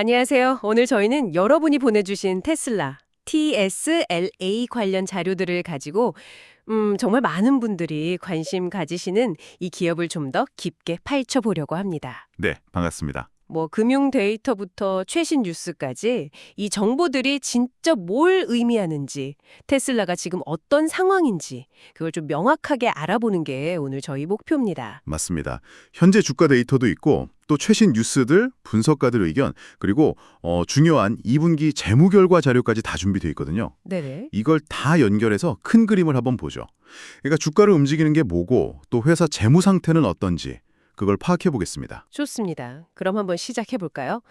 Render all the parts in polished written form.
안녕하세요. 오늘 저희는 여러분이 보내주신 테슬라, TSLA 관련 자료들을 가지고 정말 많은 분들이 관심 가지시는 이 기업을 좀 더 깊게 파헤쳐보려고 합니다. 네, 반갑습니다. 뭐 금융 데이터부터 최신 뉴스까지 이 정보들이 진짜 뭘 의미하는지, 테슬라가 지금 어떤 상황인지 그걸 좀 명확하게 알아보는 게 오늘 저희 목표입니다. 맞습니다. 현재 주가 데이터도 있고 또 최신 뉴스들, 분석가들 의견, 그리고 중요한 2분기 재무 결과 자료까지 다 준비되어 있거든요. 네네. 이걸 다 연결해서 큰 그림을 한번 보죠. 그러니까 주가를 움직이는 게 뭐고 또 회사 재무 상태는 어떤지 그걸 파악해 보겠습니다. 좋습니다. 그럼 한번 시작해 볼까요?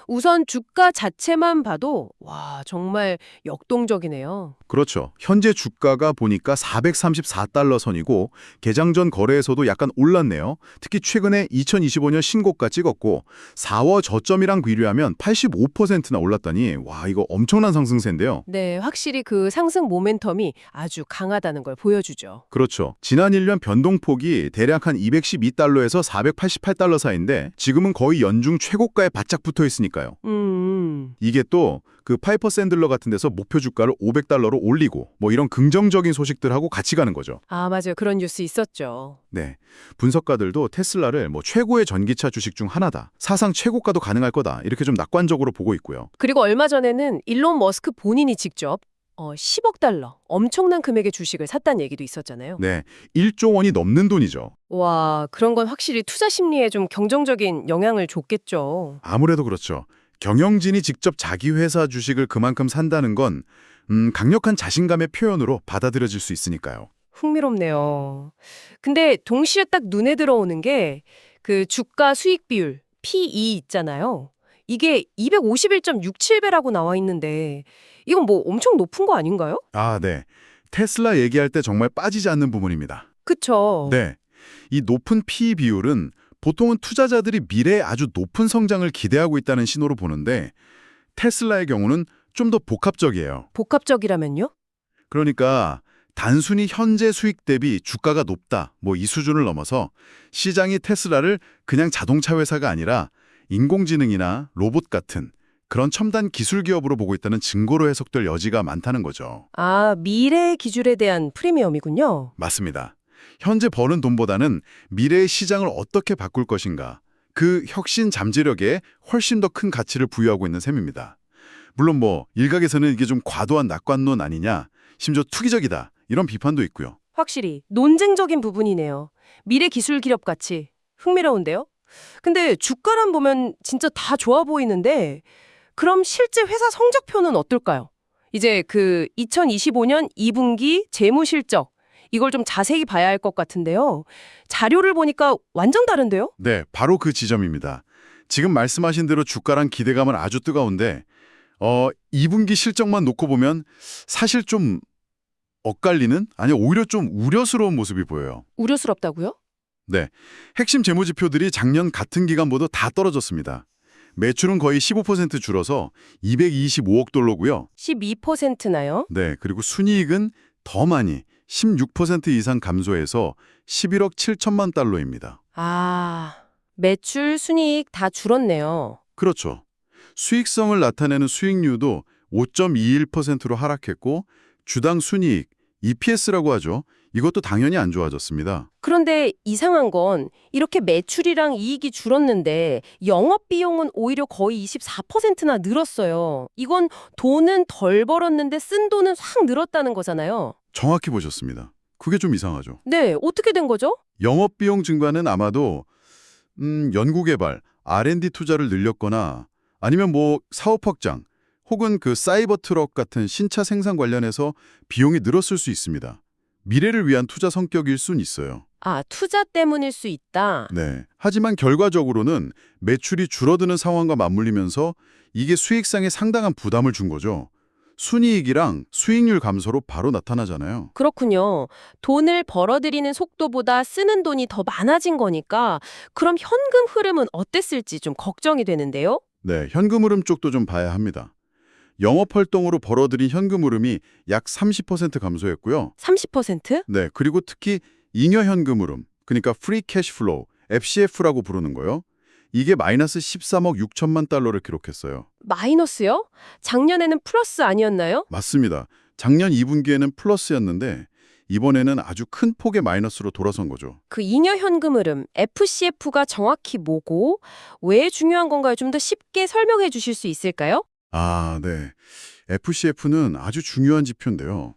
우선 주가 자체만 봐도 와, 정말 역동적이네요. 그렇죠. 현재 주가가 보니까 434달러 선이고 개장 전 거래에서도 약간 올랐네요. 특히 최근에 2025년 신고가 찍었고 4월 저점이랑 비교하면 85%나 올랐다니 와 이거 엄청난 상승세인데요. 네, 확실히 그 상승 모멘텀이 아주 강하다는 걸 보여주죠. 그렇죠. 지난 1년 변동폭이 대략 한 212달러에서 488달러 사이인데 지금은 거의 연중 최고가에 바짝 붙어 있으니까요. 이게 또 그 파이퍼 샌들러 같은 데서 목표 주가를 500달러로 올리고 뭐 이런 긍정적인 소식들하고 같이 가는 거죠. 아, 맞아요. 그런 뉴스 있었죠. 네. 분석가들도 테슬라를 뭐 최고의 전기차 주식 중 하나다. 사상 최고가도 가능할 거다. 이렇게 좀 낙관적으로 보고 있고요. 그리고 얼마 전에는 일론 머스크 본인이 직접 10억 달러, 엄청난 금액의 주식을 샀다는 얘기도 있었잖아요. 네. 1조 원이 넘는 돈이죠. 와, 그런 건 확실히 투자 심리에 좀 긍정적인 영향을 줬겠죠. 아무래도 그렇죠. 경영진이 직접 자기 회사 주식을 그만큼 산다는 건 강력한 자신감의 표현으로 받아들여질 수 있으니까요. 흥미롭네요. 근데 동시에 딱 눈에 들어오는 게 그 주가 수익 비율, P/E 있잖아요. 이게 251.67배라고 나와 있는데 이건 뭐 엄청 높은 거 아닌가요? 아, 네. 테슬라 얘기할 때 정말 빠지지 않는 부분입니다. 그쵸. 네. 이 높은 P 비율은 보통은 투자자들이 미래에 아주 높은 성장을 기대하고 있다는 신호로 보는데 테슬라의 경우는 좀 더 복합적이에요. 복합적이라면요? 그러니까 단순히 현재 수익 대비 주가가 높다, 뭐 이 수준을 넘어서 시장이 테슬라를 그냥 자동차 회사가 아니라 인공지능이나 로봇 같은 그런 첨단 기술 기업으로 보고 있다는 증거로 해석될 여지가 많다는 거죠. 아, 미래의 기술에 대한 프리미엄이군요. 맞습니다. 현재 버는 돈보다는 미래의 시장을 어떻게 바꿀 것인가, 그 혁신 잠재력에 훨씬 더 큰 가치를 부여하고 있는 셈입니다. 물론 뭐 일각에서는 이게 좀 과도한 낙관론 아니냐, 심지어 투기적이다 이런 비판도 있고요. 확실히 논쟁적인 부분이네요. 미래 기술 기업 가치. 흥미로운데요? 근데 주가란 보면 진짜 다 좋아 보이는데 그럼 실제 회사 성적표는 어떨까요? 이제 그 2025년 2분기 재무 실적 이걸 좀 자세히 봐야 할 것 같은데요. 자료를 보니까 완전 다른데요? 네, 바로 그 지점입니다. 지금 말씀하신 대로 주가랑 기대감은 아주 뜨거운데 2분기 실적만 놓고 보면 사실 좀 엇갈리는? 아니 오히려 좀 우려스러운 모습이 보여요. 우려스럽다고요? 네, 핵심 재무지표들이 작년 같은 기간보다 다 떨어졌습니다. 매출은 거의 15% 줄어서 225억 달러고요. 12%나요? 네, 그리고 순이익은 더 많이 16% 이상 감소해서 11억 7천만 달러입니다. 아, 매출, 순이익 다 줄었네요. 그렇죠. 수익성을 나타내는 수익률도 5.21%로 하락했고 주당 순이익, EPS라고 하죠. 이것도 당연히 안 좋아졌습니다. 그런데 이상한 건 이렇게 매출이랑 이익이 줄었는데 영업비용은 오히려 거의 24%나 늘었어요. 이건 돈은 덜 벌었는데 쓴 돈은 확 늘었다는 거잖아요. 정확히 보셨습니다. 그게 좀 이상하죠. 네, 어떻게 된 거죠? 영업비용 증가는 아마도 연구개발, R&D 투자를 늘렸거나 아니면 뭐 사업 확장 혹은 그 사이버 트럭 같은 신차 생산 관련해서 비용이 늘었을 수 있습니다. 미래를 위한 투자 성격일 순 있어요. 아, 투자 때문일 수 있다. 네. 하지만 결과적으로는 매출이 줄어드는 상황과 맞물리면서 이게 수익상에 상당한 부담을 준 거죠. 순이익이랑 수익률 감소로 바로 나타나잖아요. 그렇군요. 돈을 벌어들이는 속도보다 쓰는 돈이 더 많아진 거니까 그럼 현금 흐름은 어땠을지 좀 걱정이 되는데요. 네, 현금 흐름 쪽도 좀 봐야 합니다. 영업활동으로 벌어들인 현금 흐름이 약 30% 감소했고요. 30%? 네, 그리고 특히 잉여 현금 흐름, 그러니까 프리 캐시 플로우, FCF라고 부르는 거요. 이게 마이너스 13억 6천만 달러를 기록했어요. 마이너스요? 작년에는 플러스 아니었나요? 맞습니다. 작년 2분기에는 플러스였는데 이번에는 아주 큰 폭의 마이너스로 돌아선 거죠. 그 잉여 현금 흐름, FCF가 정확히 뭐고 왜 중요한 건가요? 좀 더 쉽게 설명해 주실 수 있을까요? 아, 네. FCF는 아주 중요한 지표인데요.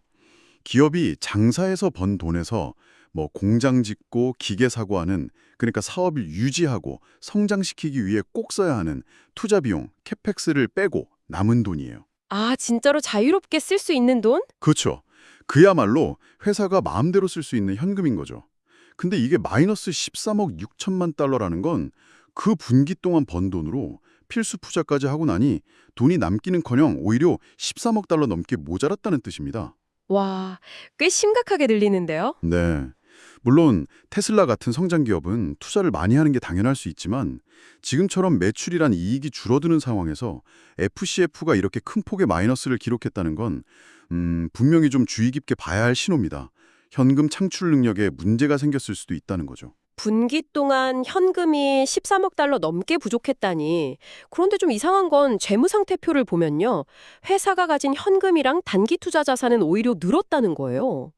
기업이 장사에서 번 돈에서 뭐 공장 짓고 기계 사고하는, 그러니까 사업을 유지하고 성장시키기 위해 꼭 써야 하는 투자 비용, 캐펙스를 빼고 남은 돈이에요. 아, 진짜로 자유롭게 쓸 수 있는 돈? 그렇죠. 그야말로 회사가 마음대로 쓸 수 있는 현금인 거죠. 근데 이게 마이너스 13억 6천만 달러라는 건 그 분기 동안 번 돈으로 필수 투자까지 하고 나니 돈이 남기는커녕 오히려 13억 달러 넘게 모자랐다는 뜻입니다. 와, 꽤 심각하게 들리는데요? 네. 물론 테슬라 같은 성장 기업은 투자를 많이 하는 게 당연할 수 있지만 지금처럼 매출이란 이익이 줄어드는 상황에서 FCF가 이렇게 큰 폭의 마이너스를 기록했다는 건 분명히 좀 주의 깊게 봐야 할 신호입니다. 현금 창출 능력에 문제가 생겼을 수도 있다는 거죠. 분기 동안 현금이 13억 달러 넘게 부족했다니. 그런데 좀 이상한 건 재무상태표를 보면요. 회사가 가진 현금이랑 단기 투자 자산은 오히려 늘었다는 거예요.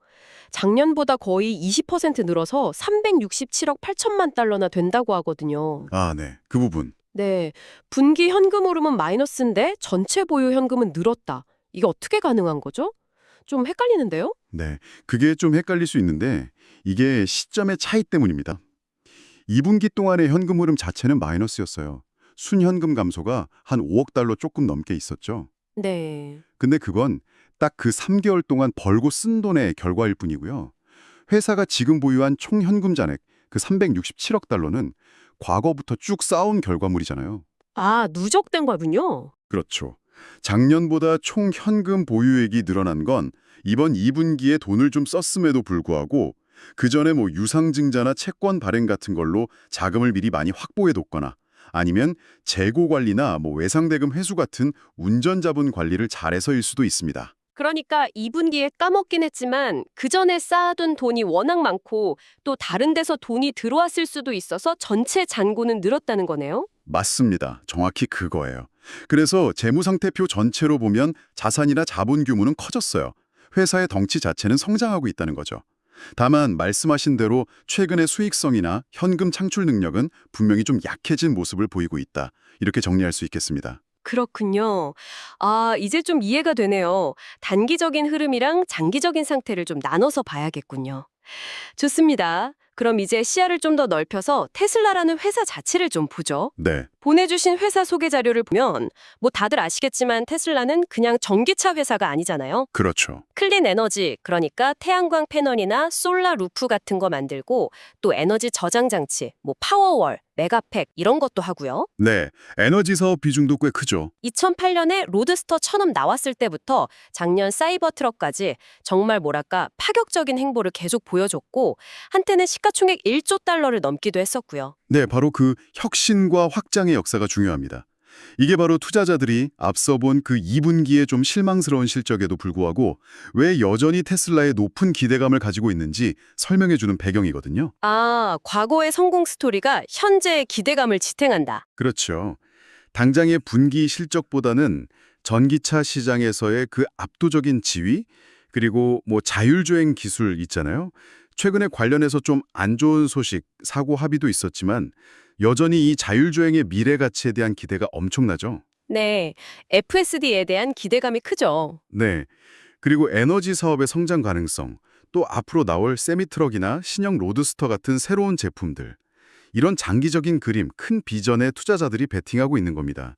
작년보다 거의 20% 늘어서 367억 8천만 달러나 된다고 하거든요. 아, 네. 그 부분. 네, 분기 현금 흐름은 마이너스인데 전체 보유 현금은 늘었다. 이게 어떻게 가능한 거죠? 좀 헷갈리는데요? 네. 그게 좀 헷갈릴 수 있는데 이게 시점의 차이 때문입니다. 2분기 동안의 현금 흐름 자체는 마이너스였어요. 순현금 감소가 한 5억 달러 조금 넘게 있었죠. 네. 근데 그건 딱 그 3개월 동안 벌고 쓴 돈의 결과일 뿐이고요. 회사가 지금 보유한 총 현금 잔액, 그 367억 달러는 과거부터 쭉 쌓아온 결과물이잖아요. 아, 누적된 거군요. 그렇죠. 작년보다 총 현금 보유액이 늘어난 건 이번 2분기에 돈을 좀 썼음에도 불구하고 그 전에 뭐 유상증자나 채권 발행 같은 걸로 자금을 미리 많이 확보해뒀거나 아니면 재고 관리나 뭐 외상대금 회수 같은 운전자본 관리를 잘해서일 수도 있습니다. 그러니까 2분기에 까먹긴 했지만 그 전에 쌓아둔 돈이 워낙 많고 또 다른 데서 돈이 들어왔을 수도 있어서 전체 잔고는 늘었다는 거네요. 맞습니다. 정확히 그거예요. 그래서 재무상태표 전체로 보면 자산이나 자본 규모는 커졌어요. 회사의 덩치 자체는 성장하고 있다는 거죠. 다만 말씀하신 대로 최근의 수익성이나 현금 창출 능력은 분명히 좀 약해진 모습을 보이고 있다. 이렇게 정리할 수 있겠습니다. 그렇군요. 아, 이제 좀 이해가 되네요. 단기적인 흐름이랑 장기적인 상태를 좀 나눠서 봐야겠군요. 좋습니다. 그럼 이제 시야를 좀 더 넓혀서 테슬라라는 회사 자체를 좀 보죠. 네, 보내주신 회사 소개 자료를 보면 뭐 다들 아시겠지만 테슬라는 그냥 전기차 회사가 아니잖아요. 그렇죠. 클린 에너지, 그러니까 태양광 패널이나 솔라 루프 같은 거 만들고 또 에너지 저장 장치, 뭐 파워월, 메가팩 이런 것도 하고요. 네, 에너지 사업 비중도 꽤 크죠. 2008년에 로드스터 1000음 나왔을 때부터 작년 사이버 트럭까지 정말 뭐랄까 파격적인 행보를 계속 보여줬고 한때는 시가총액 1조 달러를 넘기도 했었고요. 네, 바로 그 혁신과 확장의 역사가 중요합니다. 이게 바로 투자자들이 앞서 본 그 2분기에 좀 실망스러운 실적에도 불구하고 왜 여전히 테슬라에 높은 기대감을 가지고 있는지 설명해주는 배경이거든요. 아, 과거의 성공 스토리가 현재의 기대감을 지탱한다. 그렇죠. 당장의 분기 실적보다는 전기차 시장에서의 그 압도적인 지위, 그리고 뭐 자율주행 기술 있잖아요. 최근에 관련해서 좀 안 좋은 소식, 사고 합의도 있었지만 여전히 이 자율주행의 미래 가치에 대한 기대가 엄청나죠. 네, FSD에 대한 기대감이 크죠. 네. 그리고 에너지 사업의 성장 가능성, 또 앞으로 나올 세미트럭이나 신형 로드스터 같은 새로운 제품들. 이런 장기적인 그림, 큰 비전에 투자자들이 베팅하고 있는 겁니다.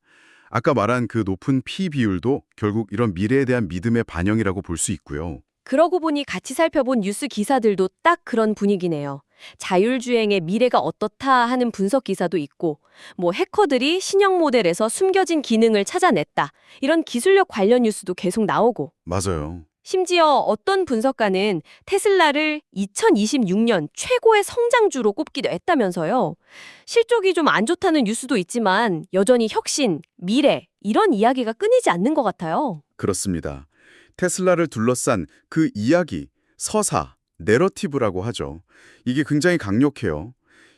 아까 말한 그 높은 P 비율도 결국 이런 미래에 대한 믿음의 반영이라고 볼 수 있고요. 그러고 보니 같이 살펴본 뉴스 기사들도 딱 그런 분위기네요. 자율주행의 미래가 어떻다 하는 분석 기사도 있고, 뭐 해커들이 신형 모델에서 숨겨진 기능을 찾아냈다. 이런 기술력 관련 뉴스도 계속 나오고. 맞아요. 심지어 어떤 분석가는 테슬라를 2026년 최고의 성장주로 꼽기도 했다면서요. 실적이 좀 안 좋다는 뉴스도 있지만 여전히 혁신, 미래 이런 이야기가 끊이지 않는 것 같아요. 그렇습니다. 테슬라를 둘러싼 그 이야기, 서사, 내러티브라고 하죠. 이게 굉장히 강력해요.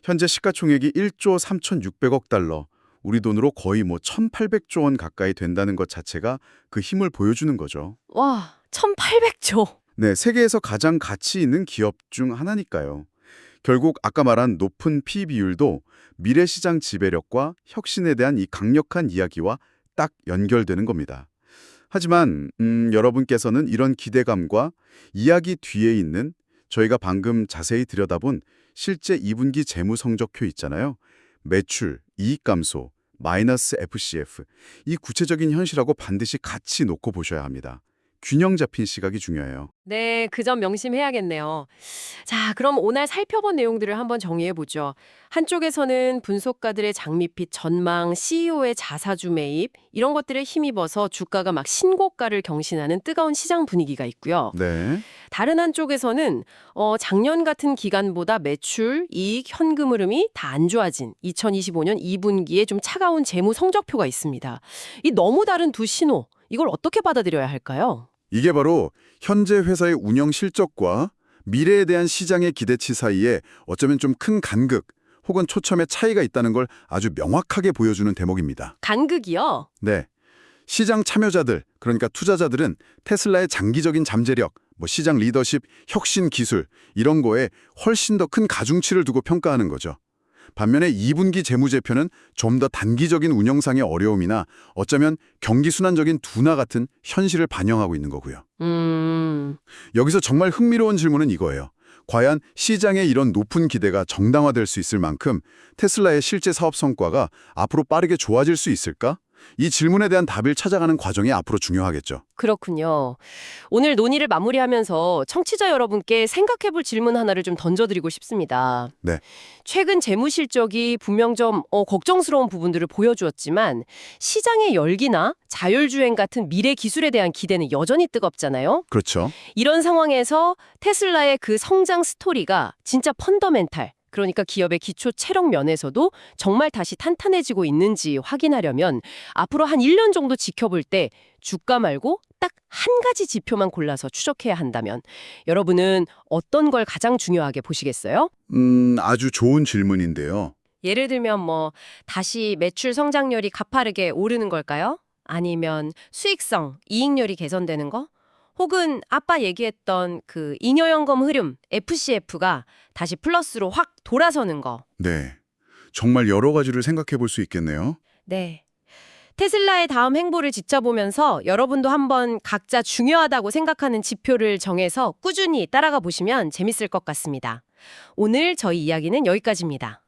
현재 시가총액이 1조 3,600억 달러, 우리 돈으로 거의 1,800조 원 가까이 된다는 것 자체가 그 힘을 보여주는 거죠. 와, 1,800조. 네, 세계에서 가장 가치 있는 기업 중 하나니까요. 결국 아까 말한 높은 P 비율도 미래시장 지배력과 혁신에 대한 이 강력한 이야기와 딱 연결되는 겁니다. 하지만 여러분께서는 이런 기대감과 이야기 뒤에 있는 저희가 방금 자세히 들여다본 실제 2분기 재무 성적표 있잖아요. 매출, 이익 감소, 마이너스 FCF. 이 구체적인 현실하고 반드시 같이 놓고 보셔야 합니다. 균형 잡힌 시각이 중요해요. 네, 그 점 명심해야겠네요. 자, 그럼 오늘 살펴본 내용들을 한번 정리해보죠. 한쪽에서는 분석가들의 장밋빛 전망, CEO의 자사주 매입, 이런 것들에 힘입어서 주가가 막 신고가를 경신하는 뜨거운 시장 분위기가 있고요. 네. 다른 한쪽에서는 작년 같은 기간보다 매출, 이익, 현금 흐름이 다 안 좋아진 2025년 2분기에 좀 차가운 재무 성적표가 있습니다. 이 너무 다른 두 신호, 이걸 어떻게 받아들여야 할까요? 이게 바로 현재 회사의 운영 실적과 미래에 대한 시장의 기대치 사이에 어쩌면 좀 큰 간극 혹은 초점의 차이가 있다는 걸 아주 명확하게 보여주는 대목입니다. 간극이요? 네. 시장 참여자들, 그러니까 투자자들은 테슬라의 장기적인 잠재력, 시장 리더십, 혁신 기술 이런 거에 훨씬 더 큰 가중치를 두고 평가하는 거죠. 반면에 2분기 재무제표는 좀 더 단기적인 운영상의 어려움이나 어쩌면 경기순환적인 둔화 같은 현실을 반영하고 있는 거고요. 여기서 정말 흥미로운 질문은 이거예요. 과연 시장의 이런 높은 기대가 정당화될 수 있을 만큼 테슬라의 실제 사업 성과가 앞으로 빠르게 좋아질 수 있을까? 이 질문에 대한 답을 찾아가는 과정이 앞으로 중요하겠죠. 그렇군요. 오늘 논의를 마무리하면서 청취자 여러분께 생각해볼 질문 하나를 좀 던져드리고 싶습니다. 네. 최근 재무 실적이 분명 좀 걱정스러운 부분들을 보여주었지만 시장의 열기나 자율주행 같은 미래 기술에 대한 기대는 여전히 뜨겁잖아요. 그렇죠. 이런 상황에서 테슬라의 그 성장 스토리가 진짜 펀더멘탈, 그러니까 기업의 기초 체력 면에서도 정말 다시 탄탄해지고 있는지 확인하려면 앞으로 한 1년 정도 지켜볼 때 주가 말고 딱 한 가지 지표만 골라서 추적해야 한다면 여러분은 어떤 걸 가장 중요하게 보시겠어요? 아주 좋은 질문인데요. 예를 들면 다시 매출 성장률이 가파르게 오르는 걸까요? 아니면 수익성, 이익률이 개선되는 거? 혹은 아빠 얘기했던 그 잉여연금 흐름, FCF가 다시 플러스로 확 돌아서는 거. 네. 정말 여러 가지를 생각해 볼 수 있겠네요. 네. 테슬라의 다음 행보를 지켜보면서 여러분도 한번 각자 중요하다고 생각하는 지표를 정해서 꾸준히 따라가 보시면 재밌을 것 같습니다. 오늘 저희 이야기는 여기까지입니다.